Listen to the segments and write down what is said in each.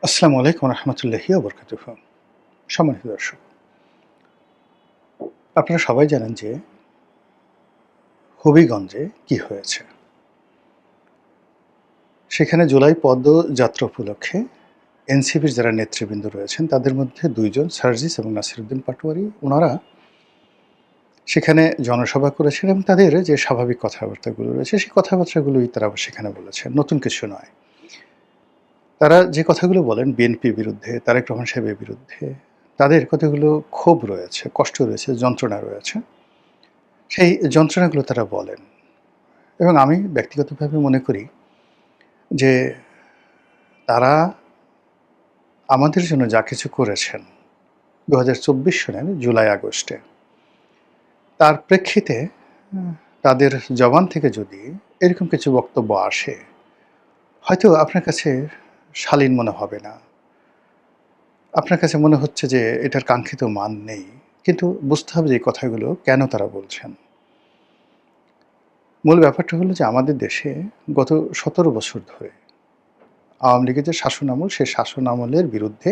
আসসালামু আলাইকুম রহমতুল্লাহি ওয়া বারাকাতুহু। সম্মানিত দর্শক, আপনারা সবাই জানেন যে হবিগঞ্জে কি হয়েছে। সেখানে জুলাই পদযাত্রা উপলক্ষে এনসিপির যারা নেতৃবৃন্দ রয়েছেন তাদের মধ্যে ২ জন সার্জিস এবং নাসিরুদ্দিন পাটোয়ারি, ওনারা সেখানে জনসভা করেছেন এবং তাদের যে স্বাভাবিক কথাবার্তাগুলো রয়েছে সেই কথাবার্তাগুলোই তারা সেখানে বলেছেন, নতুন কিছু নয়। তারা যে কথাগুলো বলেন বিএনপির বিরুদ্ধে, তারেক রহমান সাহেবের বিরুদ্ধে, তাদের কতগুলো ক্ষোভ রয়েছে, কষ্ট রয়েছে, যন্ত্রণা রয়েছে। সেই যন্ত্রণাগুলো তারা বলেন এবং আমি ব্যক্তিগতভাবে মনে করি যে তারা আমাদের জন্য যা কিছু করেছেন ২০২৪ সনের জুলাই-আগস্টে, তার প্রেক্ষিতে তাদের জবান থেকে যদি এরকম কিছু বক্তব্য আসে, হয়তো আপনার কাছে শালীন মনে হবে না। আপনার কাছে মনে হচ্ছে যে এটার কাঙ্ক্ষিত মান নেই। কিন্তু বুঝতে হবে যে এই কথাগুলো কেন তারা বলছেন। মূল ব্যাপারটা হলো যে আমাদের দেশে গত ১৭ বছর ধরে আওয়ামী লীগের যে শাসনামল, সেই শাসনামলের বিরুদ্ধে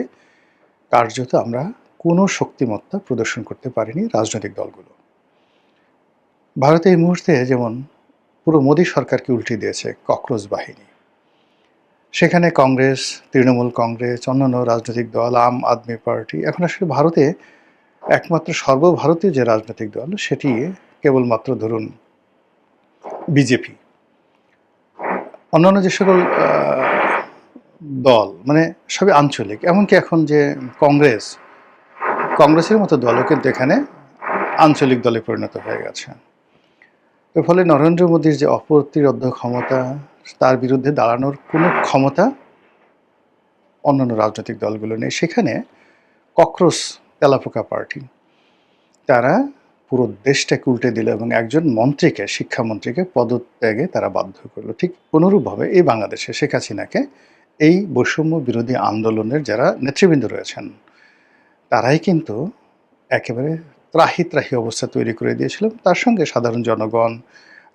কার্যত আমরা কোনো শক্তিমত্তা প্রদর্শন করতে পারিনি রাজনৈতিক দলগুলো। ভারতে এই মুহূর্তে যেমন পুরো মোদী সরকারকে উল্টে দিয়েছে ককরোচ বাহিনী। সেখানে কংগ্রেস, তৃণমূল কংগ্রেস, অন্যান্য রাজনৈতিক দল, আম আদমি পার্টি, এখন আসলে ভারতে একমাত্র সর্বভারতীয় যে রাজনৈতিক দল সেটি কেবলমাত্র ধরুন বিজেপি। অন্যান্য যে সকল দল মানে সবই আঞ্চলিক। এমনকি এখন যে কংগ্রেসের মতো দলও কিন্তু এখানে আঞ্চলিক দলে পরিণত হয়ে গেছে। এর ফলে নরেন্দ্র মোদীর যে অপ্রতিরোধ্য ক্ষমতা, তার বিরুদ্ধে দাঁড়ানোর কোনো ক্ষমতা অন্যান্য রাজনৈতিক দলগুলো নেই। সেখানে ককরোচ তেলাপোকা পার্টি, তারা পুরো দেশটাকে উল্টে দিল এবং একজন মন্ত্রীকে, শিক্ষামন্ত্রীকে পদত্যাগে তারা বাধ্য করলো। ঠিক অনুরূপভাবে এই বাংলাদেশে শেখ হাসিনাকে এই বৈষম্য বিরোধী আন্দোলনের যারা নেতৃবৃন্দ রয়েছেন, তারাই কিন্তু একেবারে ত্রাহি অবস্থা তৈরি করে দিয়েছিল। তার সঙ্গে সাধারণ জনগণ,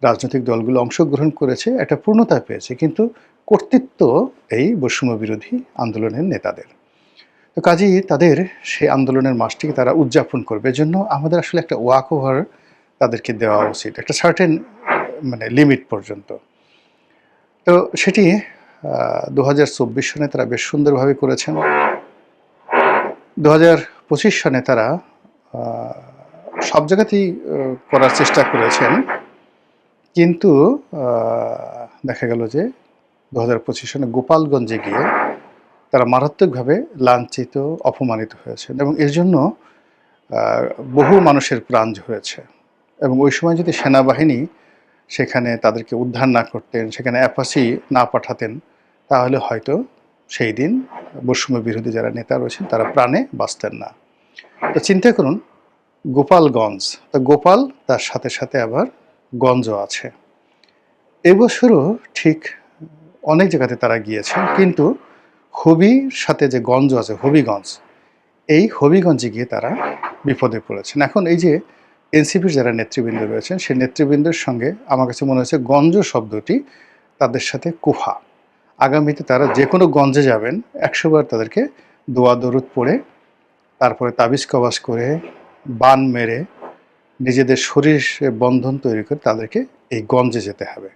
রাজনৈতিক দলগুলো অংশগ্রহণ করেছে, একটা পূর্ণতা পেয়েছে। কিন্তু কর্তৃত্ব এই বৈষম্য বিরোধী আন্দোলনের নেতাদের। তো কাজেই তাদের সেই আন্দোলনের মাসটিকে তারা উদযাপন করবে। এজন্য আমাদের আসলে একটা ওয়াক ওভার তাদেরকে দেওয়া উচিত। একটা সার্টেন মানে লিমিট পর্যন্ত। তো সেটি ২০২৪ সনে তারা বেশ সুন্দরভাবে করেছেন। ২০২৫ সনে তারা সব জায়গাতেই করার চেষ্টা করেছেন। কিন্তু দেখা গেল যে ২০২৫ সনে গোপালগঞ্জে গিয়ে তারা মারাত্মকভাবে লাঞ্ছিত, অপমানিত হয়েছেন এবং এর জন্য বহু মানুষের প্রাণ ঝরেছে। এবং ওই সময় যদি সেনাবাহিনী সেখানে তাদেরকে উদ্ধার না করতেন, সেখানে অ্যাপাচি না পাঠাতেন, তাহলে হয়তো সেই দিন বৈষম্য বিরোধী যারা নেতা রয়েছেন তারা প্রাণে বাঁচতেন না। তো চিন্তা করুন, গোপালগঞ্জ, তো গোপাল তার সাথে সাথে আবার গঞ্জও আছে। এবছরও ঠিক অনেক জায়গাতে তারা গিয়েছেন, কিন্তু হবির সাথে যে গঞ্জ আছে, হবিগঞ্জ, এই হবিগঞ্জে গিয়ে তারা বিপদে পড়েছেন। এখন এই যে এনসিপির যারা নেতৃবৃন্দ রয়েছেন, সেই নেতৃবৃন্দের সঙ্গে আমার কাছে মনে হচ্ছে গঞ্জ শব্দটি তাদের সাথে কুফা। আগামীতে তারা যে কোনো গঞ্জে যাবেন, ১০০ বার তাদেরকে দোয়া দরুদ পড়ে, তারপরে তাবিজ কবাজ করে, বান মেরে, নিজেদের শরীর বন্ধন তৈরি করে তাদেরকে এই গঞ্জে যেতে হবে।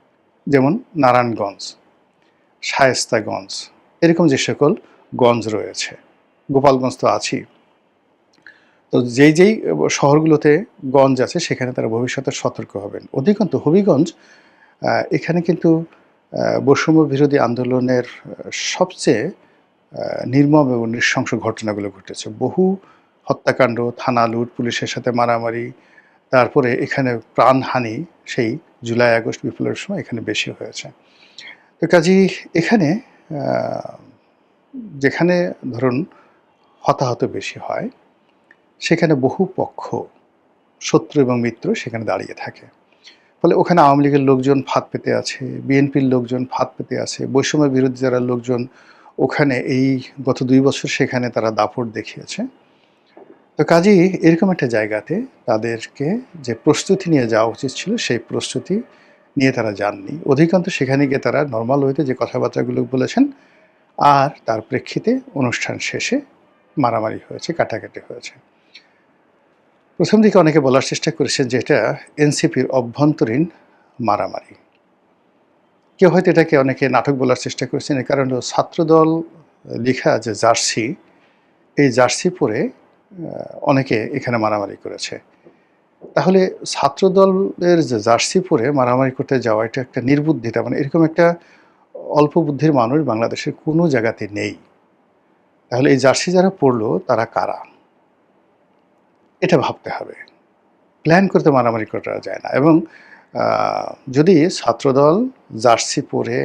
যেমন নারায়ণগঞ্জ, শায়েস্তাগঞ্জ, এরকম যে সকল গঞ্জ রয়েছে, গোপালগঞ্জ তো আছেই। তো যেই শহরগুলোতে গঞ্জ আছে সেখানে তারা ভবিষ্যতে সতর্ক হবেন। অধিকন্তু হবিগঞ্জ, এখানে কিন্তু বৈষম্য বিরোধী আন্দোলনের সবচেয়ে নির্মম এবং নৃশংস ঘটনাগুলো ঘটেছে। বহু হত্যাকাণ্ড, থানা লুট, পুলিশের সাথে মারামারি, তারপরে এখানে প্রাণহানি সেই জুলাই-আগস্ট বিপ্লবের সময় এখানে বেশি হয়েছে। তো কাজেই এখানে যেখানে ধরুন হতাহত বেশি হয়, সেখানে বহু পক্ষ, শত্রু এবং মিত্র সেখানে দাঁড়িয়ে থাকে। ফলে ওখানে আওয়ামী লীগের লোকজন ফাঁদ পেতে আছে, বিএনপির লোকজন ফাঁদ পেতে আছে, বৈষম্য বিরোধী যারা লোকজন ওখানে এই গত ২ বছর সেখানে তারা দাপট দেখিয়েছে। তো কাজেই এরকম একটা জায়গাতে তাদেরকে যে প্রস্তুতি নিয়ে যাওয়া উচিত ছিল, সেই প্রস্তুতি নিয়ে তারা যাননি। অধিকাংশ সেখানে গিয়ে তারা নরমাল ওয়েতে যে কথাবার্তাগুলো বলেছেন, আর তার প্রেক্ষিতে অনুষ্ঠান শেষে মারামারি হয়েছে, কাটাকাটি হয়েছে। প্রথম দিকে অনেকে বলার চেষ্টা করেছেন যে এটা এনসিপির অভ্যন্তরীণ মারামারি। কেউ হয়তো এটাকে অনেকে নাটক বলার চেষ্টা করেছেন, এর কারণ হলো ছাত্রদল লেখা যে জার্সি, এই জার্সি পরে অনেকে এখানে মারামারি করেছে। তাহলে ছাত্রদলের যে জার্সি পরে মারামারি করতে যাওয়া এটা একটা নির্বুদ্ধিতা, মানে এরকম একটা অল্প বুদ্ধির মানুষ বাংলাদেশের কোনো জায়গাতে নেই। তাহলে এই জার্সি যারা পরলো তারা কারা, এটা ভাবতে হবে। প্ল্যান করতে মারামারি করা যায় না। এবং যদি ছাত্রদল জার্সি পরে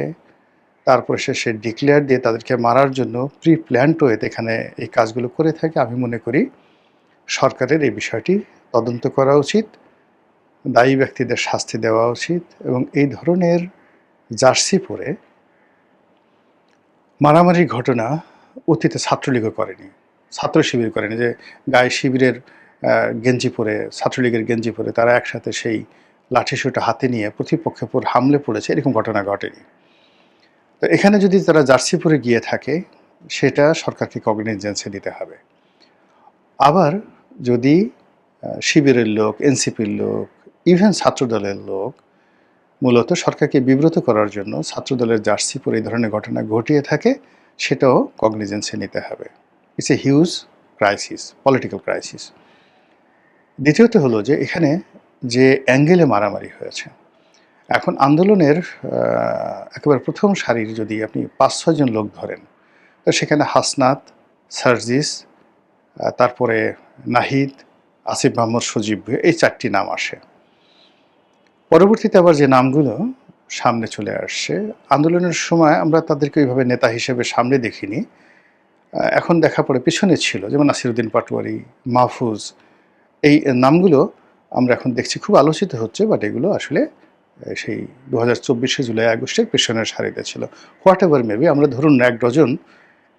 তারপরে সে ডিক্লেয়ার দিয়ে তাদেরকে মারার জন্য প্রি প্ল্যান্ড ওয়েতে এখানে এই কাজগুলো করে থাকে, আমি মনে করি সরকারের এই বিষয়টি তদন্ত করা উচিত, দায়ী ব্যক্তিদের শাস্তি দেওয়া উচিত। এবং এই ধরনের জার্সি পরে মারামারির ঘটনা অতীতে ছাত্রলীগও করেনি, ছাত্র শিবির করেনি, যে গায়ে শিবিরের গেঞ্জি পরে, ছাত্রলীগের গেঞ্জি পরে তারা একসাথে সেই লাঠিসোঁটা হাতে নিয়ে প্রতিপক্ষের উপর হামলে পড়েছে, এরকম ঘটনা ঘটেনি। তো এখানে যদি তারা জার্সি পরে গিয়ে থাকে সেটা সরকারকে কগনিজেন্সে নিতে হবে। আবার যদি শিবিরের লোক, এনসিপির লোক, ইভেন ছাত্রদলের লোক মূলত সরকারকে বিব্রত করার জন্য ছাত্রদলের জার্সি পরে এই ধরনের ঘটনা ঘটিয়ে থাকে, সেটাও কগনিজেন্সে নিতে হবে। It's a huge crisis, political crisis. দ্বিতীয়ত হলো যে এখানে যে অ্যাঙ্গেলে মারামারি হয়েছে, এখন আন্দোলনের একেবারে প্রথম সারির যদি আপনি ৫-৬ জন লোক ধরেন, তো সেখানে হাসনাত, সার্জিস, তারপরে নাহিদ, আসিফ মাহমুদ সজীব, এই ৪টি নাম আসে। পরবর্তীতে আবার যে নামগুলো সামনে চলে আসছে, আন্দোলনের সময় আমরা তাদেরকে ওইভাবে নেতা হিসেবে সামনে দেখিনি, এখন দেখা পড়ে পিছনে ছিল, যেমন নাসিরুদ্দিন পাটোয়ারি, মাহফুজ, এই নামগুলো আমরা এখন দেখছি খুব আলোচিত হচ্ছে, বাট এগুলো আসলে সেই 2024 জুলাই আগস্টের পেছনের সারিতে ছিল। হোয়াট এভার মেবি, আমরা ধরুন ১ ডজন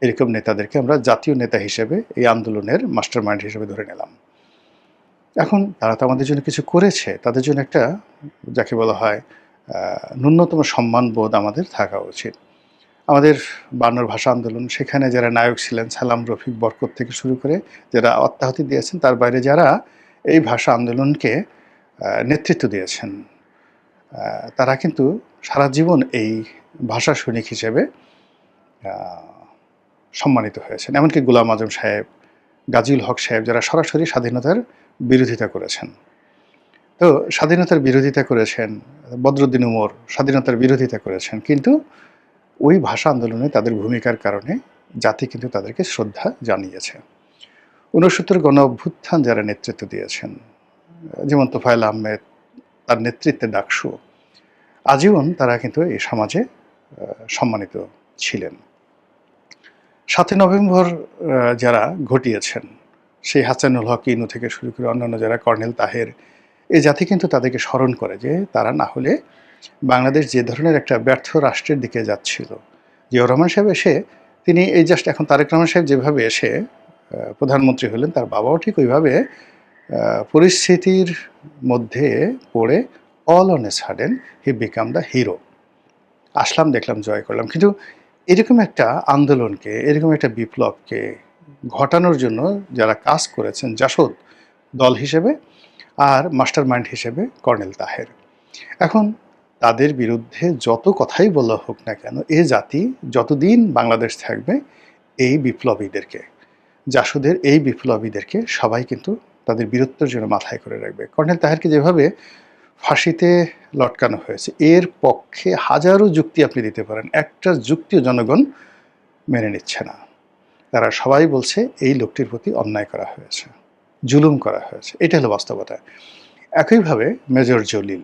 এরকম নেতাদেরকে আমরা জাতীয় নেতা হিসেবে এই আন্দোলনের মাস্টার মাইন্ড হিসেবে ধরে নিলাম। এখন তারা তো আমাদের জন্য কিছু করেছে, তাদের জন্য একটা যাকে বলা হয় ন্যূনতম সম্মানবোধ আমাদের থাকা উচিত। আমাদের ৫২ ভাষা আন্দোলন, সেখানে যারা নায়ক ছিলেন, সালাম, রফিক, বরকত থেকে শুরু করে যারা আত্মাহুতি দিয়েছেন, তার বাইরে যারা এই ভাষা আন্দোলনকে নেতৃত্ব দিয়েছেন, তারা কিন্তু সারা জীবন এই ভাষা সৈনিক হিসেবে সম্মানিত হয়েছেন। এমনকি গোলাম আজম সাহেব, গাজীউল হক সাহেব, যারা সরাসরি স্বাধীনতার বিরোধিতা করেছেন। তো স্বাধীনতার বিরোধিতা করেছেন, বদরুদ্দিন উমর স্বাধীনতার বিরোধিতা করেছেন, কিন্তু ওই ভাষা আন্দোলনে তাদের ভূমিকার কারণে জাতি কিন্তু তাদেরকে শ্রদ্ধা জানিয়েছে। ৬৯ গণ অভ্যুত্থান যারা নেতৃত্ব দিয়েছেন, যেমন তোফায়েল আহমেদ, তার নেতৃত্বে ডাকসু, আজীবন তারা কিন্তু এই সমাজে সম্মানিত ছিলেন। ৭ই নভেম্বর যারা ঘটিয়েছেন, সেই হাসানুল হক ইনু থেকে শুরু করে অন্যান্য যারা, কর্নেল তাহের, এই জাতি কিন্তু তাদেরকে স্মরণ করে যে তারা না হলে বাংলাদেশ যে ধরনের একটা ব্যর্থ রাষ্ট্রের দিকে যাচ্ছিল। জিয়াউর রহমান সাহেব এসে, তিনি এই জাস্ট এখন তারেক রহমান সাহেব যেভাবে এসে প্রধানমন্ত্রী হলেন, তার বাবাও ঠিক ওইভাবে পরিস্থিতির মধ্যে পড়ে all on a sudden he became the hero. আসলাম, দেখলাম, জয় করলাম। কিন্তু এরকম একটা আন্দোলনকে, এরকম একটা বিপ্লবকে ঘটানোর জন্য যারা কাজ করেছেন, জাসদ দল হিসেবে আর মাস্টার মাইন্ড হিসেবে কর্নেল তাহের, এখন তাদের বিরুদ্ধে যত কথাই বলা হোক না কেন, এ জাতি যতদিন বাংলাদেশ থাকবে এই বিপ্লবীদেরকে, জাসদের এই বিপ্লবীদেরকে সবাই কিন্তু তাদের বীরত্বের জন্য মাথায় করে রাখবে। কর্নেল তাহেরকে যেভাবে ফাঁসিতে লটকানো হয়েছে, এর পক্ষে হাজারো যুক্তি আপনি দিতে পারেন, একটা যুক্তিও জনগণ মেনে নিচ্ছে না। তারা সবাই বলছে এই লোকটির প্রতি অন্যায় করা হয়েছে, জুলুম করা হয়েছে, এটা হলো বাস্তবতা। একইভাবে মেজর জলিল,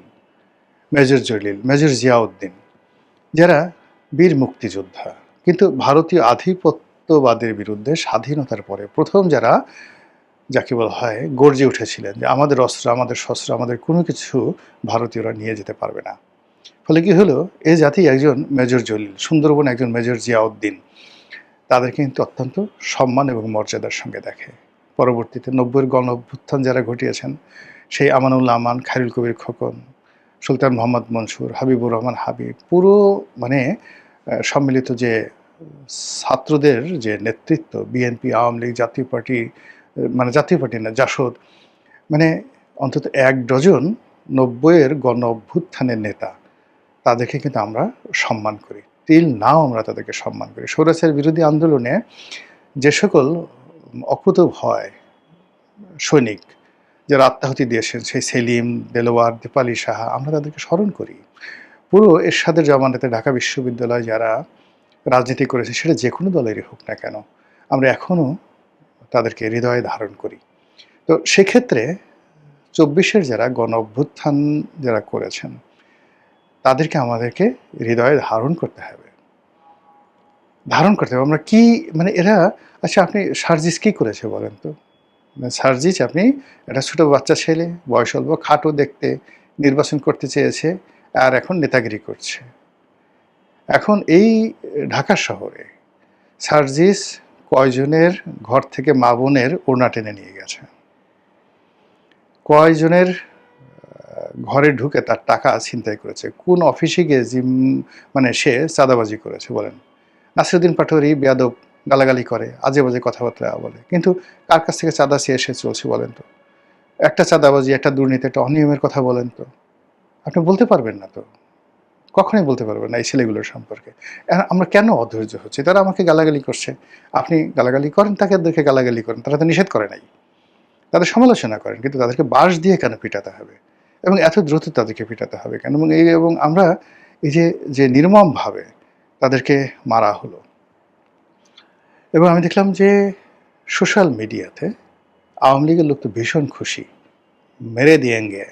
মেজর জিয়াউদ্দিন, যারা বীর মুক্তিযোদ্ধা, কিন্তু ভারতীয় আধিপত্যবাদের বিরুদ্ধে স্বাধীনতার পরে প্রথম যারা, যাকে বলা হয়, গর্জে উঠেছিলেন যে আমাদের অস্ত্র, আমাদের শস্ত্র, আমাদের কোনো কিছু ভারতীয়রা নিয়ে যেতে পারবে না। ফলে কি হলো, এ জাতি একজন মেজর জলিল, সুন্দরবন একজন মেজর জিয়াউদ্দিন, তাদের কিন্তু অত্যন্ত সম্মান এবং মর্যাদার সঙ্গে দেখে। পরবর্তীতে ৯০-এর গণ অভ্যুত্থান যারা ঘটিয়েছেন, সেই আমানুল্লাহ আমান, খায়রুল কবির খোকন, সুলতান মোহাম্মদ মনসুর, হাবিবুর রহমান হাবিব, পুরো মানে সম্মিলিত যে ছাত্রদের যে নেতৃত্ব, বিএনপি, আওয়ামী লীগ, জাতীয় পার্টি, মানে জাতীয় পার্টি না, জাসদ, মানে অন্তত ১ ডজন ৯০-এর গণ অভ্যুত্থানের নেতা, তাদেরকে কিন্তু আমরা সম্মান করি। টিল নাও আমরা তাদেরকে সম্মান করি। স্বৈরাচার বিরোধী আন্দোলনে যে সকল অকুতোভয় সৈনিক যারা আত্মাহুতি দিয়েছেন, সেই সেলিম, দেলোয়ার, দীপালি সাহা, আমরা তাদেরকে স্মরণ করি। পুরো এরশাদের জামানাতে ঢাকা বিশ্ববিদ্যালয়ে যারা রাজনীতি করেছে, সেটা যে কোনো দলেরই হোক না কেন, আমরা এখনও তাদেরকে হৃদয়ে ধারণ করি। তো সেক্ষেত্রে ২৪-এর যারা গণ অভ্যুত্থান যারা করেছেন, তাদেরকে আমাদেরকে হৃদয়ে ধারণ করতে হবে। ধারণ করতে হবে। আমরা কি, মানে এরা, আচ্ছা আপনি সার্জিস কী করেছে বলেন তো? সার্জিস, আপনি একটা ছোটো বাচ্চা ছেলে, বয়স অল্প, খাটো দেখতে, নির্বাচন করতে চেয়েছে, আর এখন নেতাগিরি করছে। এখন এই ঢাকা শহরে সার্জিস কয়জনের ঘর থেকে মা বোনের ওড়না টেনে নিয়ে গেছে? কয়জনের ঘরে ঢুকে তার টাকা ছিনতাই করেছে? কোন অফিসে গিয়ে মানে সে চাঁদাবাজি করেছে বলেন? নাসিরুদ্দিন পাটোয়ারি বেয়াদব, গালাগালি করে, আজে বাজে কথাবার্তা বলে, কিন্তু কার কাছ থেকে চাঁদা চেয়ে এসে চলছে বলেন তো? একটা চাঁদাবাজি, একটা দুর্নীতি, একটা অনিয়মের কথা বলেন তো? আপনি বলতে পারবেন না তো, কখনোই বলতে পারবেন না এই ছেলেগুলোর সম্পর্কে। আমরা কেন অধৈর্য হচ্ছি? তারা আমাকে গালাগালি করছে, আপনি গালাগালি করেন, তাদেরকে গালাগালি করেন, তারা তো নিষেধ করে নাই, তাদের সমালোচনা করেন, কিন্তু তাদেরকে বাঁশ দিয়ে কেন পিটাতে হবে, এবং এত দ্রুত তাদেরকে পিটাতে হবে কেন? এবং আমরা এই যে নির্মমভাবে তাদেরকে মারা হলো, এবং আমি দেখলাম যে সোশ্যাল মিডিয়াতে আওয়ামী লীগের লোক তো ভীষণ খুশি, মেরে দিয়েঙ্গে,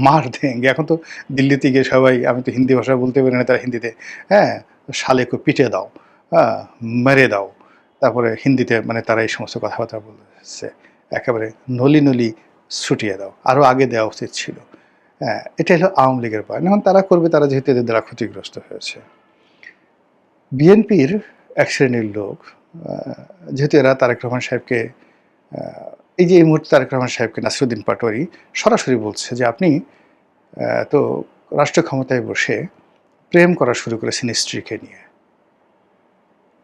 মার দেঙ্গে। এখন তো দিল্লিতে গিয়ে সবাই, আমি তো হিন্দি ভাষা বলতে পারি না, তারা হিন্দিতে, হ্যাঁ, শালেকে পিটে দাও, হ্যাঁ, মেরে দাও, তারপরে হিন্দিতে মানে তারা এই সমস্ত কথাবার্তা বলছে, একেবারে নলি নলি ছুটিয়ে দাও, আরও আগে দেওয়া উচিত ছিল। হ্যাঁ, এটা হলো আওয়ামী লীগের বয়ান। এখন তারা করবে, তারা যেহেতু এদের দ্বারা ক্ষতিগ্রস্ত হয়েছে। বিএনপির এক শ্রেণীর লোক, যেহেতু এরা তারেক রহমান সাহেবকে, এই যে এই মুহূর্তে তারেক রহমান সাহেবকে নাসিরুদ্দিন পাটোয়ারি সরাসরি বলছে যে আপনি তো রাষ্ট্র ক্ষমতায় বসে প্রেম করা শুরু করেছেন স্ত্রীকে নিয়ে,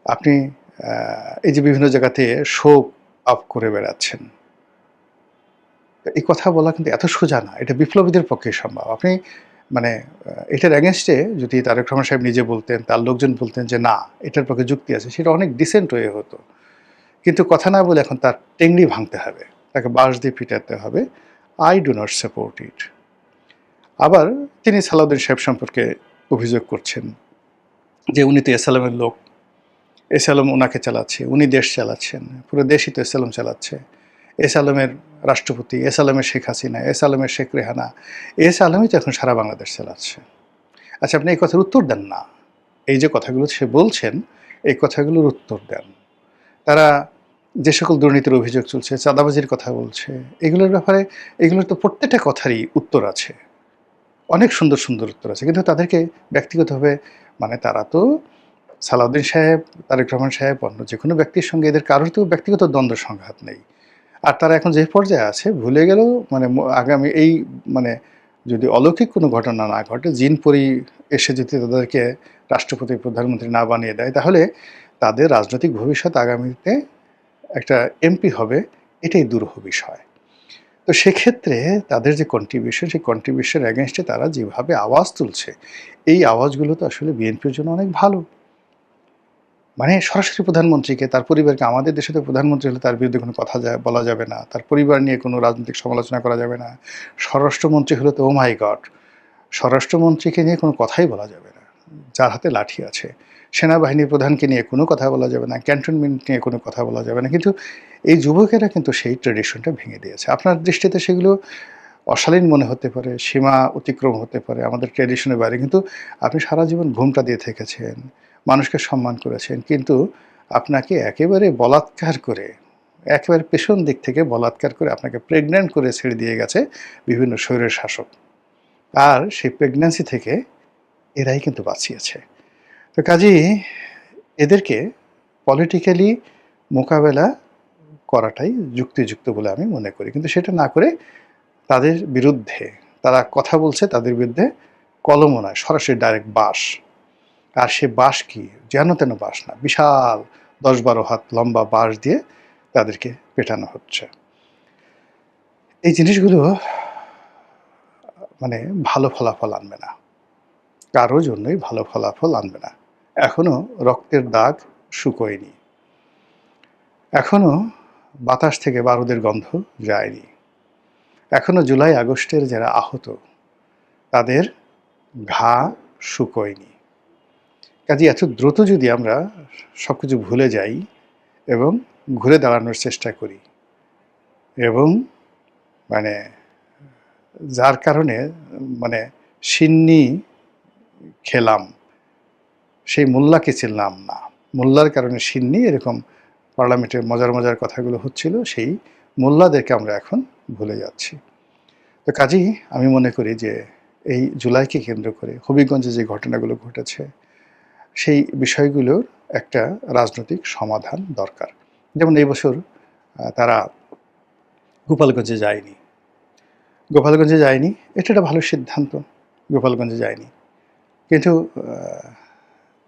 আপনি এই যে বিভিন্ন জায়গাতে শোক আপ করে বেড়াচ্ছেন। এই কথা বলা কিন্তু এত সোজা না, এটা বিপ্লবীদের পক্ষে সম্ভব। আপনি মানে এটার অ্যাগেনস্টে যদি তারেক রহমান সাহেব নিজে বলতেন, তার লোকজন বলতেন যে না, এটার পক্ষে যুক্তি আছে, সেটা অনেক ডিসেন্ট হয়ে হতো। কিন্তু কথা না বলে এখন তার টেংরি ভাঙতে হবে, তাকে বাঁশ দিয়ে পিটাতে হবে। আই ডু নট সাপোর্ট ইট। আবার তিনি সালাউদ্দিন সাহেব সম্পর্কে অভিযোগ করছেন যে উনি তো এসালামের লোক, এসালাম ওনাকে চালাচ্ছে, উনি দেশ চালাচ্ছেন, পুরো দেশই তো এসালাম চালাচ্ছে। এসালামের রাষ্ট্রপতি, এসালামের শেখ হাসিনা, এসালামের শেখ রেহানা, এসালামই তো এখন সারা বাংলাদেশ চালাচ্ছে। আচ্ছা, আপনি এই কথার উত্তর দেন না। এই যে কথাগুলো সে বলছেন, এই কথাগুলোর উত্তর দেন। তারা যে সকল দুর্নীতির অভিযোগ চলছে, চাঁদাবাজির কথা বলছে, এগুলোর ব্যাপারে, এগুলোর তো প্রত্যেকটা কথারই উত্তর আছে, অনেক সুন্দর সুন্দর উত্তর আছে, কিন্তু তাদেরকে ব্যক্তিগতভাবে, মানে তারা তো সালাউদ্দিন সাহেব, তারেক রহমান সাহেব, অন্য যে কোনো ব্যক্তির সঙ্গে এদের কারোর তো ব্যক্তিগত দ্বন্দ্ব সংঘাত নেই। আর তারা এখন যে পর্যায়ে আছে, ভুলে গেলেও মানে আগামী এই, মানে যদি অলৌকিক কোনো ঘটনা না ঘটে, জিন পরি এসে যদি তাদেরকে রাষ্ট্রপতি, প্রধানমন্ত্রী না বানিয়ে দেয়, তাহলে তাদের রাজনৈতিক ভবিষ্যৎ আগামীতে একটা এমপি হবে, এটাই দুরূহ বিষয়। তো সেক্ষেত্রে তাদের যে কন্ট্রিবিউশন, সেই কন্ট্রিবিউশন অ্যাগেনস্টে তারা যেভাবে আওয়াজ তুলছে, এই আওয়াজগুলো তো আসলে বিএনপির জন্য অনেক ভালো। মানে সরাসরি প্রধানমন্ত্রীকে, তার পরিবারকে, আমাদের দেশে তো প্রধানমন্ত্রী হলে তার বিরুদ্ধে কোনো কথা বলা যাবে না, তার পরিবার নিয়ে কোনো রাজনৈতিক সমালোচনা করা যাবে না। স্বরাষ্ট্রমন্ত্রী হলে তো ও মাই গড, স্বরাষ্ট্রমন্ত্রীকে নিয়ে কোনো কথাই বলা যাবে না, যার হাতে লাঠি আছে। সেনাবাহিনীর প্রধানকে নিয়ে কোনো কথা বলা যাবে না, ক্যান্টনমেন্ট নিয়ে কোনো কথা বলা যাবে না। কিন্তু এই যুবকেরা কিন্তু সেই ট্র্যাডিশনটা ভেঙে দিয়েছে। আপনার দৃষ্টিতে সেগুলো অশালীন মনে হতে পারে, সীমা অতিক্রম হতে পারে, আমাদের ট্র্যাডিশনের বাইরে, কিন্তু আপনি সারা জীবন ঘুমটা দিয়ে থেকেছেন, মানুষকে সম্মান করেছেন, কিন্তু আপনাকে একেবারে বলাৎকার করে, একেবারে পেছন দিক থেকে বলাৎকার করে আপনাকে প্রেগন্যান্ট করে ছেড়ে দিয়ে গেছে বিভিন্ন স্বৈরের শাসক। আর সেই প্রেগন্যান্সি থেকে এরাই কিন্তু বাঁচিয়েছে। তো কাজেই এদেরকে পলিটিক্যালি মোকাবেলা করাটাই যুক্তিযুক্ত বলে আমি মনে করি। কিন্তু সেটা না করে তাদের বিরুদ্ধে, তারা কথা বলছে, তাদের বিরুদ্ধে কলমও নয়, সরাসরি ডাইরেক্ট বাঁশ। আর সে বাঁশ কি, যেন তেন বাঁশ না, বিশাল 10-12 হাত লম্বা বাঁশ দিয়ে তাদেরকে পেটানো হচ্ছে। এই জিনিসগুলো মানে ভালো ফলাফল আনবে না, কারো জন্যই ভালো ফলাফল আনবে না। এখনো রক্তের দাগ শুকোয়নি, এখনো বাতাস থেকে বারুদের গন্ধ যায়নি, এখনো জুলাই আগস্টের যারা আহত তাদের ঘা শুকোয়নি। কাজে এত দ্রুত যদি আমরা সবকিছু ভুলে যাই এবং ঘুরে দাঁড়ানোর চেষ্টা করি, এবং মানে যার কারণে মানে সিন্নি খেলাম, সেই মোল্লাকে চিনলাম না, মোল্লার কারণে সিন্নি, এরকম পার্লামেন্টের মজার মজার কথাগুলো হচ্ছিল, সেই মোল্লাদেরকে আমরা এখন ভুলে যাচ্ছি। তো কাজেই আমি মনে করি যে এই জুলাইকে কেন্দ্র করে হবিগঞ্জে যে ঘটনাগুলো ঘটেছে, সেই বিষয়গুলোর একটা রাজনৈতিক সমাধান দরকার। যেমন এই বছর তারা গোপালগঞ্জে যায়নি, গোপালগঞ্জে যায়নি, এটা একটা ভালো সিদ্ধান্ত, গোপালগঞ্জে যায়নি। কিন্তু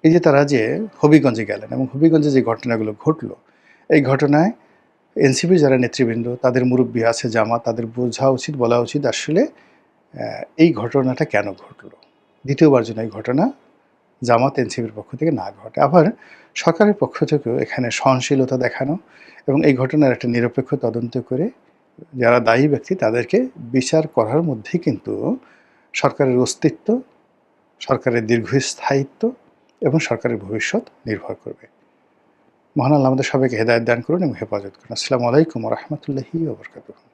এই যে তারা যে হবিগঞ্জে গেলেন এবং হবিগঞ্জে যে ঘটনাগুলো ঘটলো, এই ঘটনায় এনসিপির যারা নেতৃবৃন্দ, তাদের মুরব্বী আছে, জামাত, তাদের বোঝা উচিত, বলা উচিত আসলে এই ঘটনাটা কেন ঘটলো, দ্বিতীয়বার যেন এই ঘটনা জামাত এনসিপির পক্ষ থেকে না ঘটে। আবার সরকারের পক্ষ থেকেও এখানে সহনশীলতা দেখানো এবং এই ঘটনার একটা নিরপেক্ষ তদন্ত করে যারা দায়ী ব্যক্তি তাদেরকে বিচার করার মধ্যেই কিন্তু সরকারের অস্তিত্ব, সরকারের দীর্ঘস্থায়িত্ব এবং সরকারের ভবিষ্যৎ নির্ভর করবে। মহান আল্লাহ আমাদের সবাইকে হেদায়েত দান করুন এবং হেফাজত করুন। আসসালামু আলাইকুম ওয়া রাহমাতুল্লাহি ওয়া বারাকাতুহু।